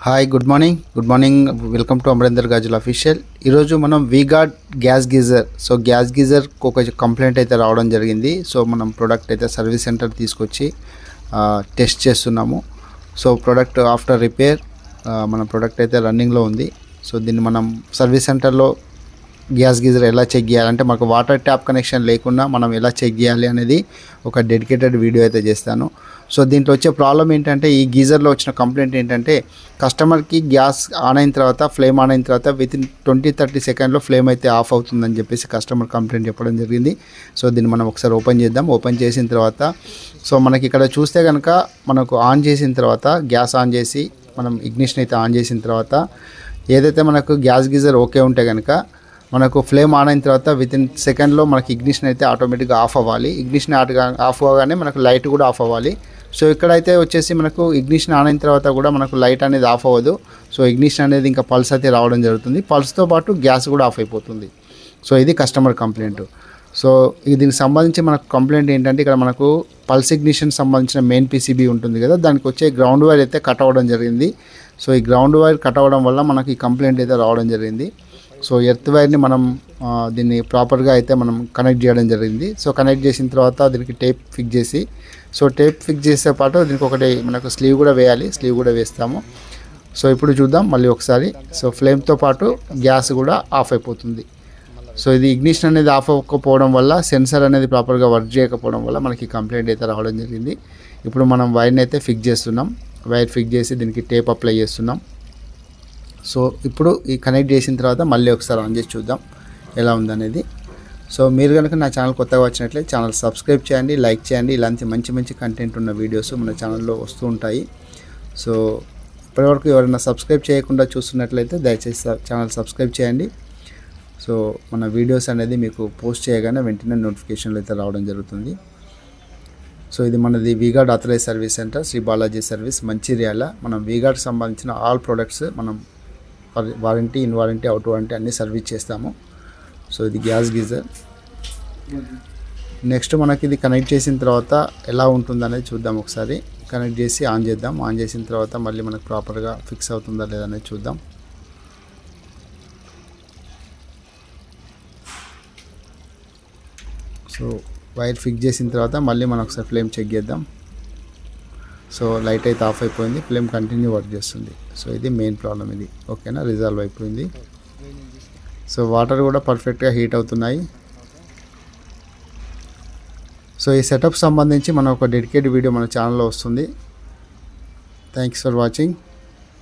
Hi good morning welcome to Amarender Gajula official. ఈరోజు మనం V Guard gas geyser. So gas geyser ఒక complaint అయితే రావడం జరిగింది. సో మనం ప్రోడక్ట్ అయితే సర్వీస్ సెంటర్ తీసుకొచ్చి టెస్ట్ చేస్తున్నాము. సో ప్రోడక్ట్ ఆఫ్టర్ రిపేర్ మన ప్రోడక్ట్ అయితే రన్నింగ్లో ఉంది. సో దీన్ని మనం సర్వీస్ సెంటర్లో గ్యాస్ గీజర్ ఎలా చెక్ చేయాలంటే మనకు వాటర్ ట్యాప్ కనెక్షన్ లేకుండా మనం ఎలా చెక్ చేయాలి అనేది ఒక డెడికేటెడ్ వీడియో అయితే చేస్తాను. సో దీంట్లో వచ్చే ప్రాబ్లం ఏంటంటే, ఈ గీజర్లో వచ్చిన కంప్లైంట్ ఏంటంటే, కస్టమర్కి గ్యాస్ ఆన్ అయిన తర్వాత ఫ్లేమ్ ఆన్ అయిన తర్వాత వితిన్ 20-30 సెకండ్లో ఫ్లేమ్ అయితే ఆఫ్ అవుతుందని చెప్పేసి కస్టమర్ కంప్లైంట్ చెప్పడం జరిగింది. సో దీన్ని మనం ఒకసారి ఓపెన్ చేద్దాం. ఓపెన్ చేసిన తర్వాత సో మనకి ఇక్కడ చూస్తే కనుక మనకు ఆన్ చేసిన తర్వాత గ్యాస్ ఆన్ చేసి మనం ఇగ్నిషన్ అయితే ఆన్ చేసిన తర్వాత ఏదైతే మనకు గ్యాస్ గీజర్ ఓకే ఉంటే కనుక మనకు ఫ్లేమ్ ఆన్ అయిన తర్వాత వితిన్ సెకండ్లో మనకి ఇగ్నిషన్ అయితే ఆటోమేటిక్గా ఆఫ్ అవ్వాలి. ఇగ్నిషన్ ఆఫ్ అవ్వగానే మనకు లైట్ కూడా ఆఫ్ అవ్వాలి. సో ఇక్కడైతే వచ్చేసి మనకు ఇగ్నిషన్ ఆన్ అయిన తర్వాత కూడా మనకు లైట్ అనేది ఆఫ్ అవ్వదు. సో ఇగ్నిషన్ అనేది ఇంకా పల్స్ అయితే రావడం జరుగుతుంది. పల్స్తో పాటు గ్యాస్ కూడా ఆఫ్ అయిపోతుంది. సో ఇది కస్టమర్ కంప్లైంట్. సో దీనికి సంబంధించి మనకు కంప్లైంట్ ఏంటంటే, ఇక్కడ మనకు పల్స్ ఇగ్నిషన్ సంబంధించిన మెయిన్ పీసీబీ ఉంటుంది కదా, దానికి వచ్చే గ్రౌండ్ వైర్ అయితే కట్ అవ్వడం జరిగింది. సో ఈ గ్రౌండ్ వైర్ కట్ అవ్వడం వల్ల మనకి ఈ కంప్లైంట్ అయితే రావడం జరిగింది. సో ఎర్త్ వైర్ని మనం దీన్ని ప్రాపర్గా అయితే మనం కనెక్ట్ చేయడం జరిగింది. సో కనెక్ట్ చేసిన తర్వాత దీనికి టేప్ ఫిక్స్ చేసి, సో టేప్ ఫిక్స్ చేసే పాటు దీనికి ఒకటి మనకు స్లీవ్ కూడా వేయాలి. స్లీవ్ కూడా వేస్తాము. సో ఇప్పుడు చూద్దాం మళ్ళీ ఒకసారి. సో ఫ్లేమ్తో పాటు గ్యాస్ కూడా ఆఫ్ అయిపోతుంది. సో ఇది ఇగ్నిషన్ అనేది ఆఫ్ అవ్వకపోవడం వల్ల, సెన్సర్ అనేది ప్రాపర్గా వర్క్ చేయకపోవడం వల్ల మనకి కంప్లైంట్ అయితే రావడం జరిగింది. ఇప్పుడు మనం వైర్ని అయితే ఫిక్స్ చేస్తున్నాం. వైర్ ఫిక్స్ చేసి దీనికి టేప్ అప్లై చేస్తున్నాం. సో ఇప్పుడు ఈ కనెక్ట్ చేసిన తర్వాత మళ్ళీ ఒకసారి ఆన్ చేసి చూద్దాం ఎలా ఉందనేది. సో మీరు కనుక నా ఛానల్ కొత్తగా వచ్చినట్లయితే ఛానల్ సబ్స్క్రైబ్ చేయండి, లైక్ చేయండి. ఇలాంటి మంచి కంటెంట్ ఉన్న వీడియోస్ మన ఛానల్లో వస్తూ ఉంటాయి. సో ఇప్పటివరకు ఎవరైనా సబ్స్క్రైబ్ చేయకుండా చూస్తున్నట్లయితే దయచేసి ఛానల్ సబ్స్క్రైబ్ చేయండి. సో మన వీడియోస్ అనేది మీకు పోస్ట్ చేయగానే వెంటనే నోటిఫికేషన్లు అయితే రావడం జరుగుతుంది. సో ఇది మనది V Guard authorize service centre, Shri Balaji service, Mancherial. మనం వీగార్డ్కి సంబంధించిన ఆల్ ప్రొడక్ట్స్ మనం warranty, in warranty, out warranty అన్నీ సర్వీస్ చేస్తాము. సో ఇది గ్యాస్ గీజర్. నెక్స్ట్ మనకి ఇది కనెక్ట్ చేసిన తర్వాత ఎలా ఉంటుందనేది చూద్దాం. ఒకసారి కనెక్ట్ చేసి ఆన్ చేద్దాం. ఆన్ చేసిన తర్వాత మళ్ళీ మనకు ప్రాపర్గా ఫిక్స్ అవుతుందా లేదా అనేది చూద్దాం. సో వైర్ ఫిక్స్ చేసిన తర్వాత మళ్ళీ మనం ఒకసారి ఫ్లేమ్ చెక్ చేద్దాం. సో లైట్ అయితే ఆఫ్ అయిపోయింది, ఫ్లేమ్ కంటిన్యూ వర్క్ చేస్తుంది. సో ఇది మెయిన్ ప్రాబ్లం. ఇది ఓకేనా, రిజాల్వ్ అయిపోయింది. సో వాటర్ కూడా పర్ఫెక్ట్గా హీట్ అవుతున్నాయి. సో ఈ సెటప్ సంబంధించి మనం ఒక డెడికేటెడ్ వీడియో మన ఛానల్లో వస్తుంది. Thanks for watching.